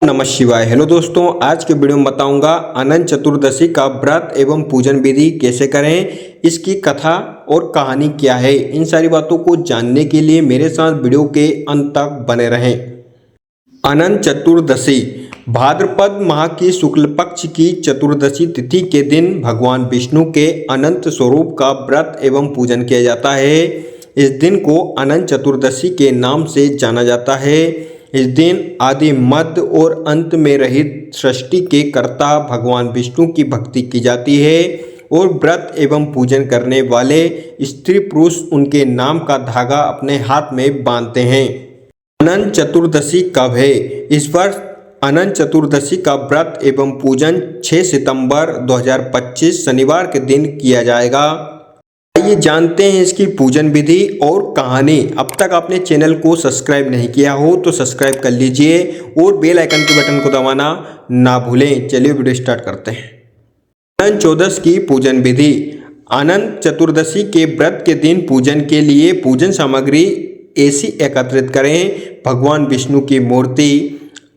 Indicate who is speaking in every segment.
Speaker 1: नमः शिवाय। हेलो दोस्तों, आज के वीडियो में बताऊंगा अनंत चतुर्दशी का व्रत एवं पूजन विधि कैसे करें, इसकी कथा और कहानी क्या है। इन सारी बातों को जानने के लिए मेरे साथ वीडियो के अंत तक बने रहें। अनंत चतुर्दशी भाद्रपद माह की शुक्ल पक्ष की चतुर्दशी तिथि के दिन भगवान विष्णु के अनंत स्वरूप का व्रत एवं पूजन किया जाता है। इस दिन को अनंत चतुर्दशी के नाम से जाना जाता है। इस दिन आदि मध्य और अंत में रहित सृष्टि के कर्ता भगवान विष्णु की भक्ति की जाती है और व्रत एवं पूजन करने वाले स्त्री पुरुष उनके नाम का धागा अपने हाथ में बांधते हैं। अनंत चतुर्दशी कब है? इस वर्ष अनंत चतुर्दशी का व्रत एवं पूजन 6 सितंबर 2025 शनिवार के दिन किया जाएगा। आइए जानते हैं इसकी पूजन विधि और कहानी। अब तक आपने चैनल को सब्सक्राइब नहीं किया हो तो सब्सक्राइब कर लीजिए और बेल आइकन के बटन को दबाना ना भूलें। चलिए वीडियो स्टार्ट करते हैं। अनंत चतुर्दशी की पूजन विधि। अनंत चतुर्दशी के व्रत के दिन पूजन के लिए पूजन सामग्री ऐसी एकत्रित करें: भगवान विष्णु की मूर्ति,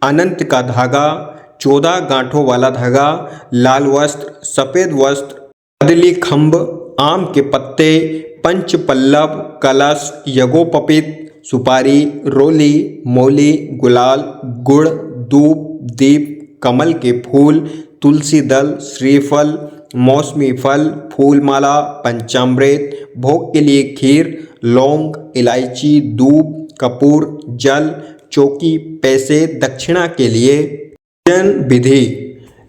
Speaker 1: अनंत का धागा, 14 गांठों वाला धागा, लाल वस्त्र, सफेद वस्त्र, कदली खम्भ, आम के पत्ते, पंच पल्लव, कलश, यज्ञोपवीत, सुपारी, रोली, मौली, गुलाल, गुड़, धूप, दीप, कमल के फूल, तुलसी दल, श्रीफल, मौसमी फल, फूलमाला, पंचामृत, भोग के लिए खीर, लौंग, इलायची, दूब, कपूर, जल, चौकी, पैसे, दक्षिणा के लिए। पूजन विधि।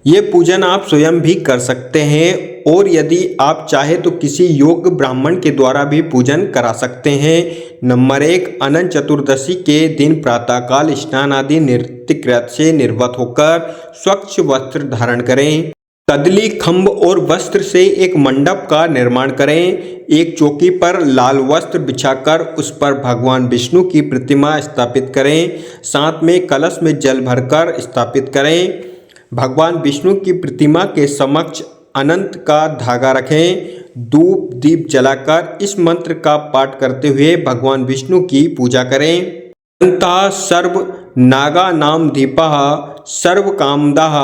Speaker 1: ये पूजन आप स्वयं भी कर सकते हैं और यदि आप चाहे तो किसी योग्य ब्राह्मण के द्वारा भी पूजन करा सकते हैं। नंबर 1, अनंत चतुर्दशी के दिन प्रातःकाल स्नान आदि नित्य से निर्वत होकर स्वच्छ वस्त्र धारण करें। कदली खम्भ और वस्त्र से एक मंडप का निर्माण करें। एक चौकी पर लाल वस्त्र बिछाकर उस पर भगवान विष्णु की प्रतिमा स्थापित करें। साथ में कलश में जल भरकर स्थापित करें। भगवान विष्णु की प्रतिमा के समक्ष अनंत का धागा रखें। धूप दीप जलाकर इस मंत्र का पाठ करते हुए भगवान विष्णु की पूजा करें। अनंतः सर्व नागा नाम दीपः सर्व कामदाः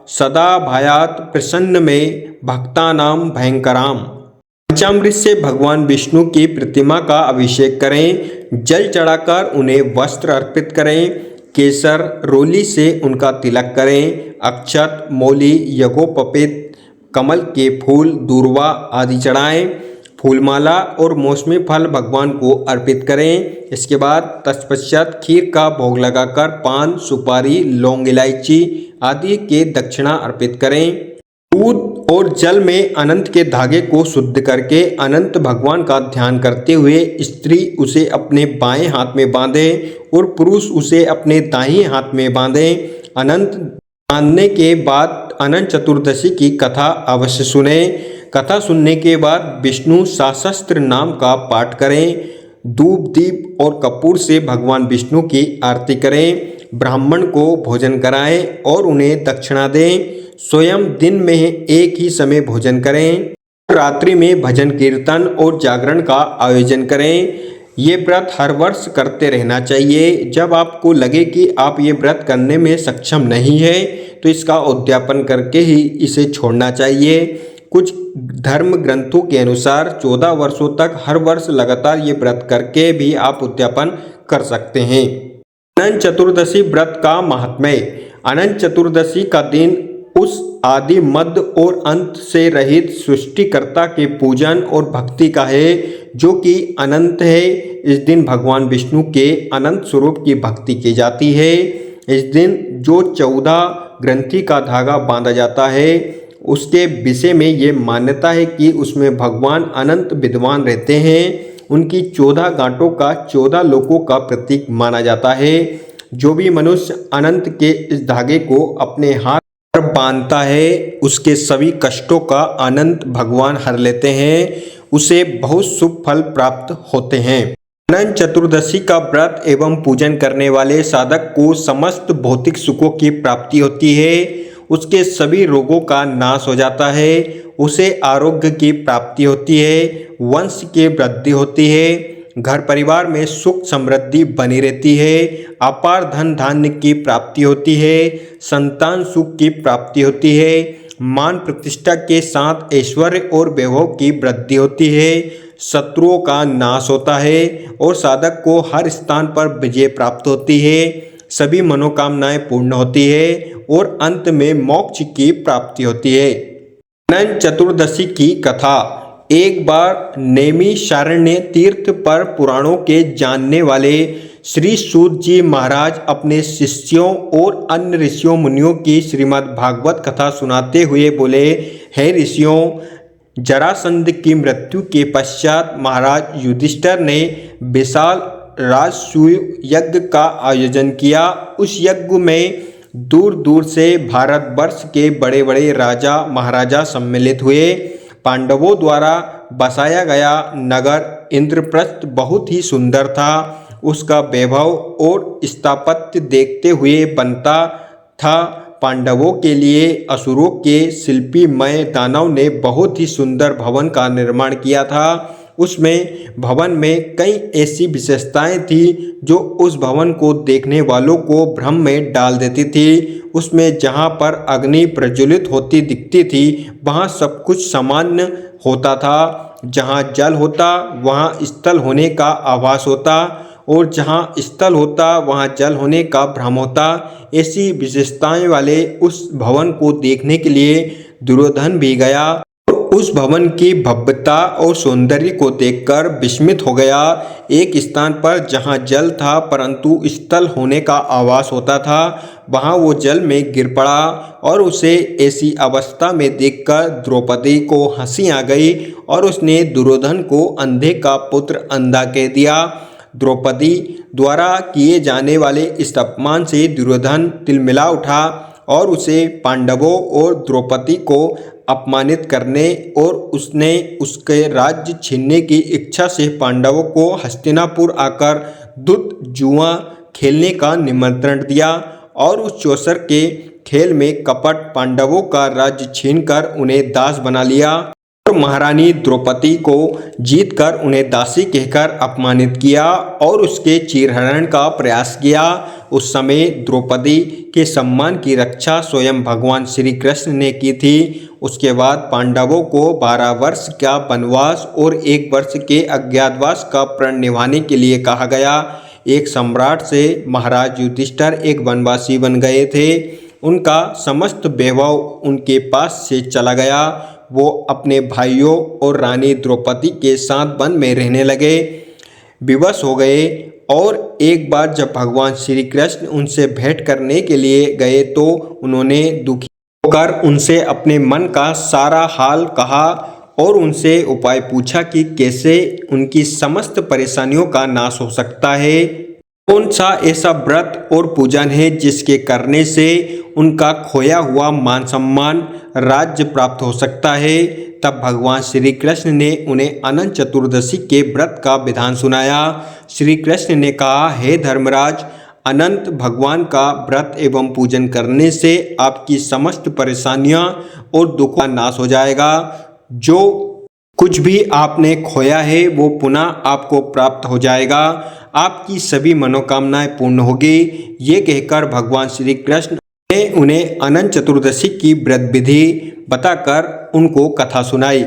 Speaker 1: सदा भायात प्रसन्न में भक्तानाम भयंकराम। पंचामृत से भगवान विष्णु की प्रतिमा का अभिषेक करें। जल चढ़ाकर उन्हें वस्त्र अर्पित करें। केसर रोली से उनका तिलक करें। अक्षत, मौली, यज्ञोपवीत, कमल के फूल, दूर्वा आदि चढ़ाएं। फूलमाला और मौसमी फल भगवान को अर्पित करें। इसके बाद तत्पश्चात खीर का भोग लगाकर पान, सुपारी, लौंग, इलायची आदि के दक्षिणा अर्पित करें। दूध और जल में अनंत के धागे को शुद्ध करके अनंत भगवान का ध्यान करते हुए स्त्री उसे अपने बाएं हाथ में बांधे और पुरुष उसे अपने दाहिने हाथ में बांधे। अनंत बांधने के बाद अनंत चतुर्दशी की कथा अवश्य सुने। कथा सुनने के बाद विष्णु सहस्त्र नाम का पाठ करें। धूप दीप और कपूर से भगवान विष्णु की आरती करें। ब्राह्मण को भोजन कराएं और उन्हें दक्षिणा दें। स्वयं दिन में एक ही समय भोजन करें। रात्रि में भजन कीर्तन और जागरण का आयोजन करें। ये व्रत हर वर्ष करते रहना चाहिए। जब आपको लगे कि आप ये व्रत करने में सक्षम नहीं है तो इसका उद्यापन करके ही इसे छोड़ना चाहिए। कुछ धर्म ग्रंथों के अनुसार 14 वर्षों तक हर वर्ष लगातार ये व्रत करके भी आप उद्यापन कर सकते हैं। अनंत चतुर्दशी व्रत का महात्म्य। अनंत चतुर्दशी का दिन उस आदि मध्य और अंत से रहित सृष्टिकर्ता के पूजन और भक्ति का है जो कि अनंत है। इस दिन भगवान विष्णु के अनंत स्वरूप की भक्ति की जाती है। इस दिन जो 14 ग्रंथि का धागा बांधा जाता है उसके विषय में ये मान्यता है कि उसमें भगवान अनंत विद्वान रहते हैं। उनकी 14 गांठों का 14 लोकों का प्रतीक माना जाता है। जो भी मनुष्य अनंत के इस धागे को अपने हाथ पर बांधता है उसके सभी कष्टों का अनंत भगवान हर लेते हैं। उसे बहुत शुभ फल प्राप्त होते हैं। अनंत चतुर्दशी का व्रत एवं पूजन करने वाले साधक को समस्त भौतिक सुखों की प्राप्ति होती है। उसके सभी रोगों का नाश हो जाता है। उसे आरोग्य की प्राप्ति होती है। वंश की वृद्धि होती है। घर परिवार में सुख समृद्धि बनी रहती है, अपार धन धान्य की प्राप्ति होती है, संतान सुख की प्राप्ति होती है, मान प्रतिष्ठा के साथ ऐश्वर्य और वैभव की वृद्धि होती है, शत्रुओं का नाश होता है और साधक को हर स्थान पर विजय प्राप्त होती है, सभी मनोकामनाएं पूर्ण होती है और अंत में मोक्ष की प्राप्ति होती है। अनंत चतुर्दशी की कथा। एक बार नैमिषारण्य तीर्थ पर पुराणों के जानने वाले श्री सूत जी महाराज अपने शिष्यों और अन्य ऋषियों मुनियों की श्रीमद् भागवत कथा सुनाते हुए बोले, हे ऋषियों, जरासंध की मृत्यु के पश्चात महाराज युधिष्ठिर ने विशाल राजसूय यज्ञ का आयोजन किया। उस यज्ञ में दूर दूर से भारतवर्ष के बड़े बड़े राजा महाराजा सम्मिलित हुए। पांडवों द्वारा बसाया गया नगर इंद्रप्रस्थ बहुत ही सुंदर था। उसका वैभव और स्थापत्य देखते हुए बनता था। पांडवों के लिए असुरों के शिल्पी मय दानव ने बहुत ही सुंदर भवन का निर्माण किया था। उसमें भवन में कई ऐसी विशेषताएं थी जो उस भवन को देखने वालों को भ्रम में डाल देती थी। उसमें जहां पर अग्नि प्रज्वलित होती दिखती थी वहां सब कुछ सामान्य होता था। जहां जल होता वहां स्थल होने का आभास होता और जहां स्थल होता वहां जल होने का भ्रम होता। ऐसी विशेषताएं वाले उस भवन को देखने के लिए दुर्योधन भी गया। उस भवन की भव्यता और सौंदर्य को देखकर विस्मित हो गया। एक स्थान पर जहां जल था परंतु स्थल होने का आभास होता था, वहां वो जल में गिर पड़ा और उसे ऐसी अवस्था में देखकर द्रौपदी को हंसी आ गई और उसने दुर्योधन को अंधे का पुत्र अंधा कह दिया। द्रौपदी द्वारा किए जाने वाले इस अपमान से दुर्योधन तिलमिला उठा और उसे पांडवों और द्रौपदी को अपमानित करने और उसने उसके राज्य छीनने की इच्छा से पांडवों को हस्तिनापुर आकर दूत जुआ खेलने का निमंत्रण दिया और उस चौसर के खेल में कपट पांडवों का राज्य छीनकर उन्हें दास बना लिया और महारानी द्रौपदी को जीतकर उन्हें दासी कहकर अपमानित किया और उसके चीरहरण का प्रयास किया। उस समय द्रौपदी के सम्मान की रक्षा स्वयं भगवान श्री कृष्ण ने की थी। उसके बाद पांडवों को 12 वर्ष का वनवास और 1 वर्ष के अज्ञातवास का प्रण निभाने के लिए कहा गया। एक सम्राट से महाराज युधिष्ठिर एक वनवासी बन गए थे। उनका समस्त वैभव उनके पास से चला गया। वो अपने भाइयों और रानी द्रौपदी के साथ वन में रहने लगे, विवश हो गए। और एक बार जब भगवान श्री कृष्ण उनसे भेंट करने के लिए गए तो उन्होंने दुखी होकर उनसे अपने मन का सारा हाल कहा और उनसे उपाय पूछा कि कैसे उनकी समस्त परेशानियों का नाश हो सकता है। कौन सा ऐसा व्रत और पूजन है जिसके करने से उनका खोया हुआ मान सम्मान राज्य प्राप्त हो सकता है। तब भगवान श्री कृष्ण ने उन्हें अनंत चतुर्दशी के व्रत का विधान सुनाया। श्री कृष्ण ने कहा, हे धर्मराज, अनंत भगवान का व्रत एवं पूजन करने से आपकी समस्त परेशानियां और दुखों का नाश हो जाएगा। जो कुछ भी आपने खोया है वो पुनः आपको प्राप्त हो जाएगा। आपकी सभी मनोकामनाएं पूर्ण होगी। ये कहकर भगवान श्री कृष्ण ने उन्हें अनंत चतुर्दशी की व्रत विधि बताकर उनको कथा सुनाई।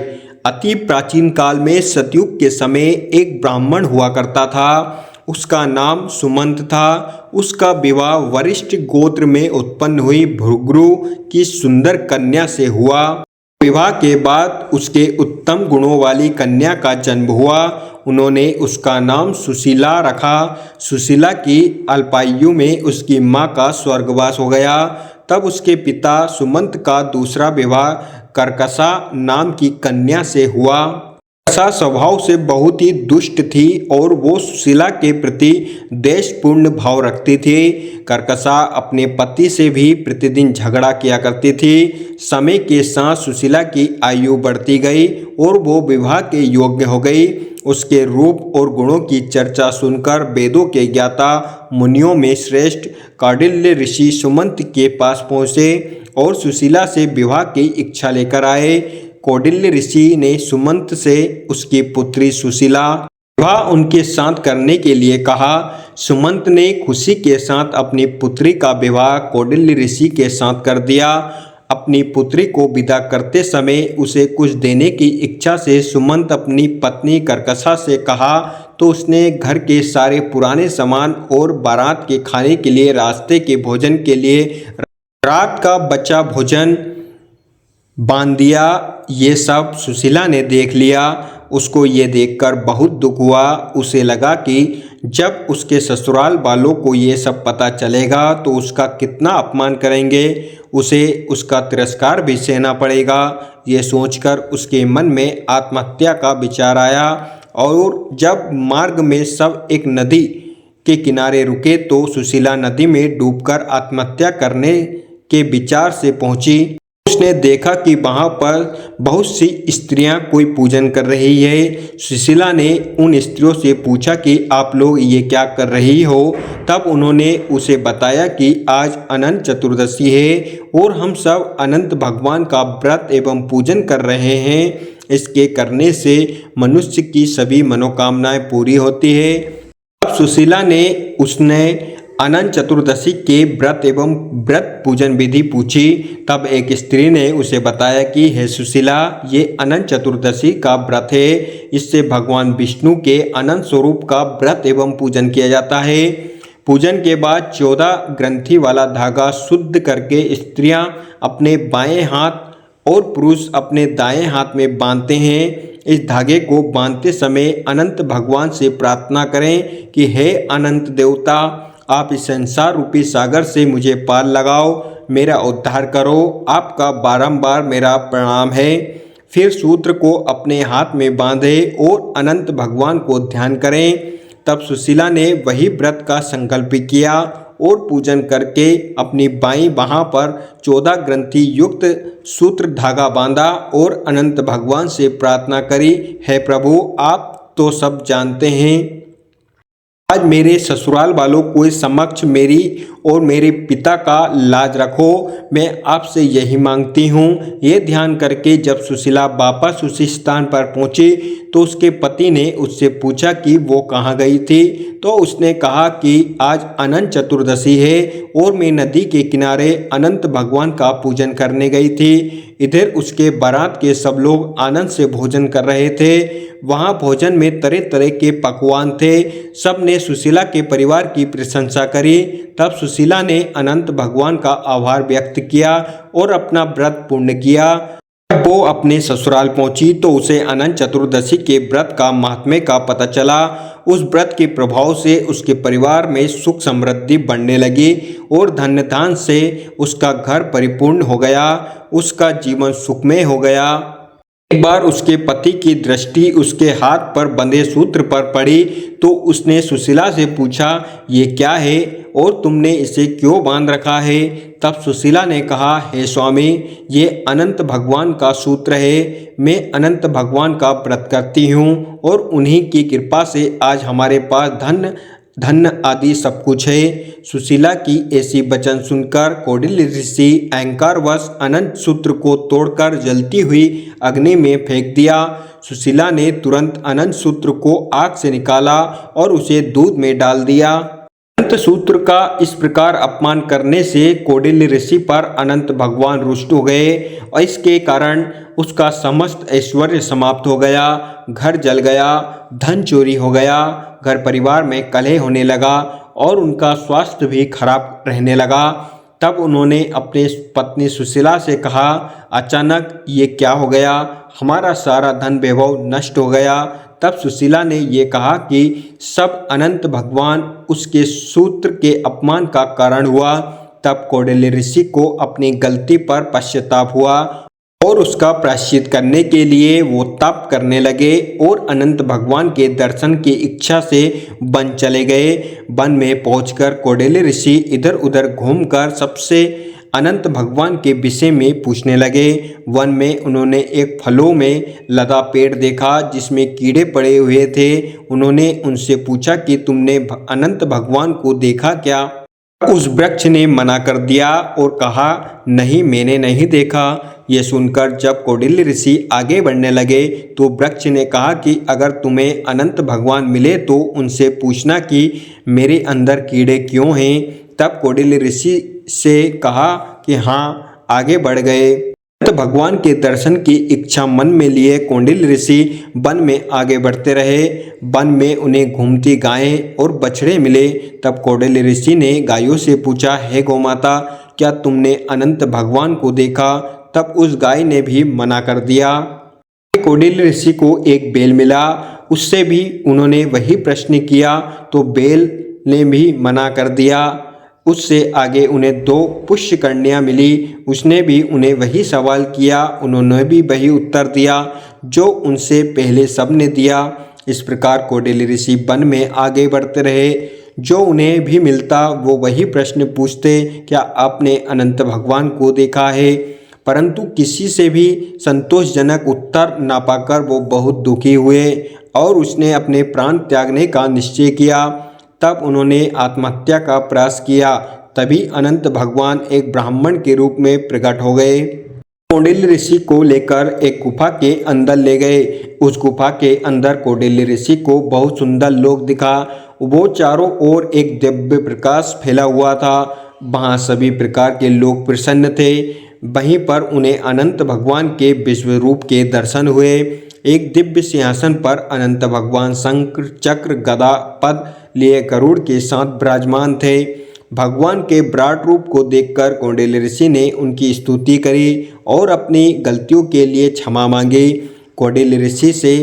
Speaker 1: अति प्राचीन काल में सतयुग के समय एक ब्राह्मण हुआ करता था। उसका नाम सुमंत था। उसका विवाह वरिष्ठ गोत्र में उत्पन्न हुई भृगु की सुंदर कन्या से हुआ। विवाह के बाद उसके उत्तम गुणों वाली कन्या का जन्म हुआ। उन्होंने उसका नाम सुशीला रखा। सुशीला की अल्पायु में उसकी मां का स्वर्गवास हो गया। तब उसके पिता सुमंत का दूसरा विवाह कर्कशा नाम की कन्या से हुआ। कर्कशा स्वभाव से बहुत ही दुष्ट थी और वो सुशीला के प्रति द्वेषपूर्ण भाव रखती थी। कर्कशा अपने पति से भी प्रतिदिन झगड़ा किया करती थी। समय के साथ सुशीला की आयु बढ़ती गई और वो विवाह के योग्य हो गई। उसके रूप और गुणों की चर्चा सुनकर वेदों के ज्ञाता मुनियों में श्रेष्ठ कौंडिल्य ऋषि सुमंत के पास पहुँचे और सुशीला से विवाह की इच्छा लेकर आए। कौंडिल्य ऋषि ने सुमंत से उसकी पुत्री सुशीला विवाह उनके साथ करने के लिए कहा। सुमंत ने खुशी के साथ अपनी पुत्री का विवाह कौंडिल्य ऋषि के साथ कर दिया। अपनी पुत्री को विदा करते समय उसे कुछ देने की इच्छा से सुमंत अपनी पत्नी कर्कशा से कहा तो उसने घर के सारे पुराने सामान और बारात के खाने के लिए, रास्ते के भोजन के लिए रात का बचा भोजन बांध दिया। ये सब सुशीला ने देख लिया। उसको ये देखकर बहुत दुख हुआ। उसे लगा कि जब उसके ससुराल वालों को ये सब पता चलेगा तो उसका कितना अपमान करेंगे, उसे उसका तिरस्कार भी सहना पड़ेगा। ये सोचकर उसके मन में आत्महत्या का विचार आया और जब मार्ग में सब एक नदी के किनारे रुके तो सुशीला नदी में डूबकर आत्महत्या करने के विचार से पहुंची। उसने देखा कि वहाँ पर बहुत सी स्त्रियां कोई पूजन कर रही है। सुशीला ने उन स्त्रियों से पूछा कि आप लोग ये क्या कर रही हो। तब उन्होंने उसे बताया कि आज अनंत चतुर्दशी है और हम सब अनंत भगवान का व्रत एवं पूजन कर रहे हैं। इसके करने से मनुष्य की सभी मनोकामनाएं पूरी होती है। अब सुशीला ने उसने अनंत चतुर्दशी के व्रत एवं व्रत पूजन विधि पूछी। तब एक स्त्री ने उसे बताया कि हे सुशीला, ये अनंत चतुर्दशी का व्रत है। इससे भगवान विष्णु के अनंत स्वरूप का व्रत एवं पूजन किया जाता है। पूजन के बाद 14 ग्रंथि वाला धागा शुद्ध करके स्त्रियां अपने बाएं हाथ और पुरुष अपने दाएं हाथ में बांधते हैं। इस धागे को बांधते समय अनंत भगवान से प्रार्थना करें कि हे अनंत देवता, आप इस संसार रूपी सागर से मुझे पार लगाओ, मेरा उद्धार करो। आपका बारंबार मेरा प्रणाम है। फिर सूत्र को अपने हाथ में बांधे और अनंत भगवान को ध्यान करें। तब सुशीला ने वही व्रत का संकल्प किया और पूजन करके अपनी बाईं बाह पर 14 ग्रंथि युक्त सूत्र धागा बांधा और अनंत भगवान से प्रार्थना करी, हे प्रभु, आप तो सब जानते हैं। आज मेरे ससुराल वालों के समक्ष मेरी और मेरे पिता का लाज रखो। मैं आपसे यही मांगती हूँ। ये ध्यान करके जब सुशीला वापस उसी स्थान पर पहुँची तो उसके पति ने उससे पूछा कि वो कहाँ गई थी। तो उसने कहा कि आज अनंत चतुर्दशी है और मैं नदी के किनारे अनंत भगवान का पूजन करने गई थी। इधर उसके बारात के सब लोग आनंद से भोजन कर रहे थे। वहाँ भोजन में तरह तरह के पकवान थे। सब ने सुशीला के परिवार की प्रशंसा करी। तब सुशीला ने अनंत भगवान का आभार व्यक्त किया और अपना व्रत पूर्ण किया। जब वो अपने ससुराल पहुंची तो उसे अनंत चतुर्दशी के व्रत का महात्म्य का पता चला। उस व्रत के प्रभाव से उसके परिवार में सुख समृद्धि बढ़ने लगी और धन्य धान से उसका घर परिपूर्ण हो गया। उसका जीवन सुखमय हो गया। एक बार उसके पति की दृष्टि उसके हाथ पर बंधे सूत्र पर पड़ी तो उसने सुशीला से पूछा, ये क्या है और तुमने इसे क्यों बांध रखा है। तब सुशीला ने कहा, हे स्वामी, ये अनंत भगवान का सूत्र है। मैं अनंत भगवान का व्रत करती हूँ और उन्हीं की कृपा से आज हमारे पास धन आदि सब कुछ है। सुशीला की ऐसी वचन सुनकर कौंडिल्य ऋषि अहंकारवश अनंत सूत्र को तोड़कर जलती हुई अग्नि में फेंक दिया। सुशीला ने तुरंत अनंत सूत्र को आग से निकाला और उसे दूध में डाल दिया। अनंत सूत्र का इस प्रकार अपमान करने से कौंडिल्य ऋषि पर अनंत भगवान रुष्ट हो गए और इसके कारण उसका समस्त ऐश्वर्य समाप्त हो गया। घर जल गया, धन चोरी हो गया, घर परिवार में कलह होने लगा और उनका स्वास्थ्य भी खराब रहने लगा। तब उन्होंने अपनी पत्नी सुशीला से कहा, अचानक ये क्या हो गया, हमारा सारा धन वैभव नष्ट हो गया। तब सुशीला ने ये कहा कि सब अनंत भगवान उसके सूत्र के अपमान का कारण हुआ। तब कौंडिल्य ऋषि को अपनी गलती पर पश्चाताप हुआ और उसका प्रायश्चित करने के लिए वो तप करने लगे और अनंत भगवान के दर्शन की इच्छा से वन चले गए। वन में पहुंचकर कौंडिल्य ऋषि इधर उधर घूमकर सबसे अनंत भगवान के विषय में पूछने लगे। वन में उन्होंने एक फलों में लदा पेड़ देखा जिसमें कीड़े पड़े हुए थे। उन्होंने उनसे पूछा कि तुमने अनंत भगवान को देखा क्या। उस वृक्ष ने मना कर दिया और कहा, नहीं, मैंने नहीं देखा। यह सुनकर जब कौंडिल्य ऋषि आगे बढ़ने लगे तो वृक्ष ने कहा कि अगर तुम्हें अनंत भगवान मिले तो उनसे पूछना कि मेरे अंदर कीड़े क्यों हैं। तब कौंडिल्य ऋषि से कहा कि हाँ, आगे बढ़ गए। तो भगवान के दर्शन की इच्छा मन में लिए कौंडिल्य ऋषि वन में आगे बढ़ते रहे। वन में उन्हें घूमती गायें और बछड़े मिले। तब कौंडिल्य ऋषि ने गायों से पूछा, हे गौमाता, क्या तुमने अनंत भगवान को देखा? तब उस गाय ने भी मना कर दिया। कौंडिल्य ऋषि को एक बैल मिला, उससे भी उन्होंने वही प्रश्न किया तो बैल ने भी मना कर दिया। उससे आगे उन्हें 2 पुष्यकन्या मिली, उसने भी उन्हें वही सवाल किया, उन्होंने भी वही उत्तर दिया जो उनसे पहले सबने दिया। इस प्रकार कौंडिल्य ऋषि वन में आगे बढ़ते रहे। जो उन्हें भी मिलता वो वही प्रश्न पूछते, क्या आपने अनंत भगवान को देखा है? परंतु किसी से भी संतोषजनक उत्तर ना पाकर वो बहुत दुखी हुए और उसने अपने प्राण त्यागने का निश्चय किया। तब उन्होंने आत्महत्या का प्रयास किया। तभी अनंत भगवान एक ब्राह्मण के रूप में प्रकट हो गए। कौंडिल्य ऋषि को लेकर एक गुफा के अंदर ले गए। उस गुफा के अंदर कौंडिल्य ऋषि को बहुत सुंदर लोक दिखा। वो चारों ओर एक दिव्य प्रकाश फैला हुआ था। वहाँ सभी प्रकार के लोग प्रसन्न थे। वहीं पर उन्हें अनंत भगवान के विश्व रूप के दर्शन हुए। एक दिव्य सिंहासन पर अनंत भगवान शंख चक्र गदा पद लिए गरुड़ के साथ विराजमान थे। भगवान के विराट रूप को देखकर कौंडिल्य ऋषि ने उनकी स्तुति करी और अपनी गलतियों के लिए क्षमा मांगी। कौंडिल्य ऋषि से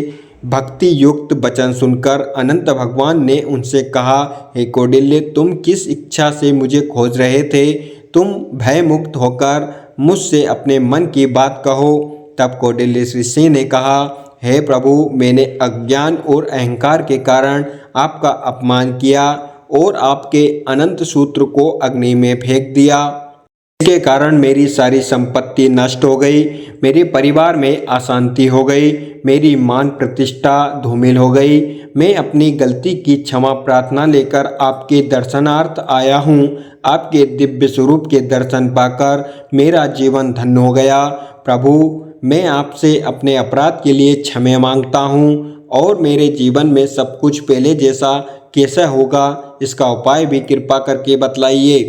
Speaker 1: भक्ति युक्त वचन सुनकर अनंत भगवान ने उनसे कहा, हे कौंडिल्य, तुम किस इच्छा से मुझे खोज रहे थे? तुम भय मुक्त होकर मुझसे अपने मन की बात कहो। तब कौंडिल्य ऋषि ने कहा, हे प्रभु, मैंने अज्ञान और अहंकार के कारण आपका अपमान किया और आपके अनंत सूत्र को अग्नि में फेंक दिया। इसके कारण मेरी सारी संपत्ति नष्ट हो गई, मेरे परिवार में अशांति हो गई, मेरी मान प्रतिष्ठा धूमिल हो गई। मैं अपनी गलती की क्षमा प्रार्थना लेकर आपके दर्शनार्थ आया हूँ। आपके दिव्य स्वरूप के दर्शन पाकर मेरा जीवन धन्य हो गया। प्रभु, मैं आपसे अपने अपराध के लिए क्षमा मांगता हूँ और मेरे जीवन में सब कुछ पहले जैसा कैसे होगा, इसका उपाय भी कृपा करके बतलाइए।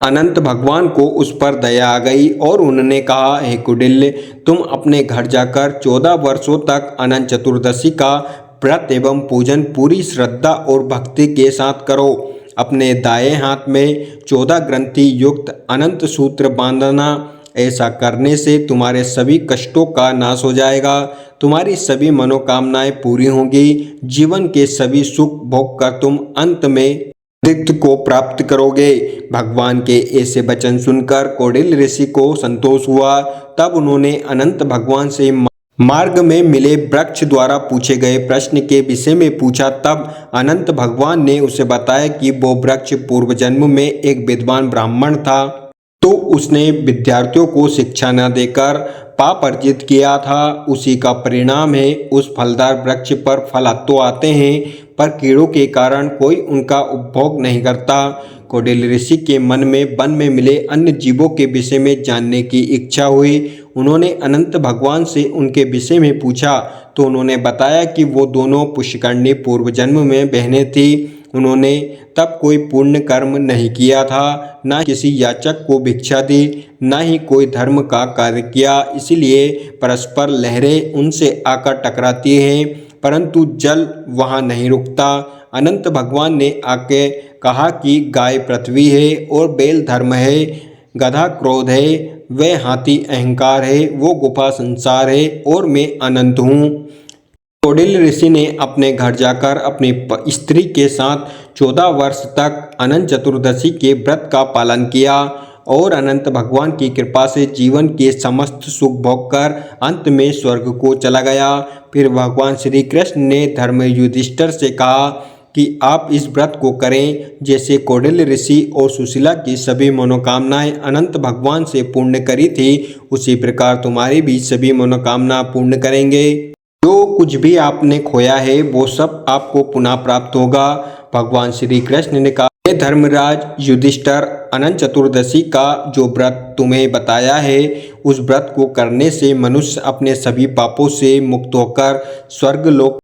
Speaker 1: अनंत भगवान को उस पर दया आ गई और उन्होंने कहा, हे कौंडिल्य, तुम अपने घर जाकर 14 वर्षों तक अनंत चतुर्दशी का व्रत एवं पूजन पूरी श्रद्धा और भक्ति के साथ करो। अपने दाएं हाथ में 14 ग्रंथि युक्त अनंत सूत्र बांधना। ऐसा करने से तुम्हारे सभी कष्टों का नाश हो जाएगा, तुम्हारी सभी मनोकामनाएं पूरी होंगी, जीवन के सभी सुख भोग कर तुम अंत में दिक्थ को प्राप्त करोगे। भगवान के ऐसे वचन सुनकर कौंडिल्य ऋषि को संतोष हुआ। तब उन्होंने अनंत भगवान से मार्ग में मिले वृक्ष द्वारा पूछे गए प्रश्न के विषय में पूछा। तब अनंत भगवान ने उसे बताया कि वो वृक्ष पूर्व जन्म में एक विद्वान ब्राह्मण था, तो उसने विद्यार्थियों को शिक्षा न देकर पाप अर्जित किया था। उसी का परिणाम है उस फलदार वृक्ष पर फल तो आते हैं, पर कीड़ों के कारण कोई उनका उपभोग नहीं करता। कौंडिल्य ऋषि के मन में वन में मिले अन्य जीवों के विषय में जानने की इच्छा हुई। उन्होंने अनंत भगवान से उनके विषय में पूछा तो उन्होंने बताया कि वो दोनों पुष्यकर्णी पूर्व जन्म में बहनें थी। उन्होंने तब कोई पुण्य कर्म नहीं किया था, न किसी याचक को भिक्षा दी, न ही कोई धर्म का कार्य किया। इसलिए परस्पर लहरें उनसे आकर टकराती हैं, परंतु जल वहाँ नहीं रुकता। अनंत भगवान ने आके कहा कि गाय पृथ्वी है और बैल धर्म है, गधा क्रोध है, वह हाथी अहंकार है, वो गुफा संसार है और मैं अनंत हूँ। कौंडिल्य ऋषि ने अपने घर जाकर अपनी स्त्री के साथ 14 वर्ष तक अनंत चतुर्दशी के व्रत का पालन किया और अनंत भगवान की कृपा से जीवन के समस्त सुख भोग कर अंत में स्वर्ग को चला गया। फिर भगवान श्री कृष्ण ने धर्म युधिष्ठिर से कहा कि आप इस व्रत को करें। जैसे कौंडिल्य ऋषि और सुशीला की सभी मनोकामनाएं अनंत भगवान से पूर्ण करी थी, उसी प्रकार तुम्हारी भी सभी मनोकामना पूर्ण करेंगे। जो कुछ भी आपने खोया है वो सब आपको पुनः प्राप्त होगा। भगवान श्री कृष्ण ने कहा, हे धर्मराज युधिष्ठिर, अनंत चतुर्दशी का जो व्रत तुम्हें बताया है उस व्रत को करने से मनुष्य अपने सभी पापों से मुक्त होकर स्वर्ग लोक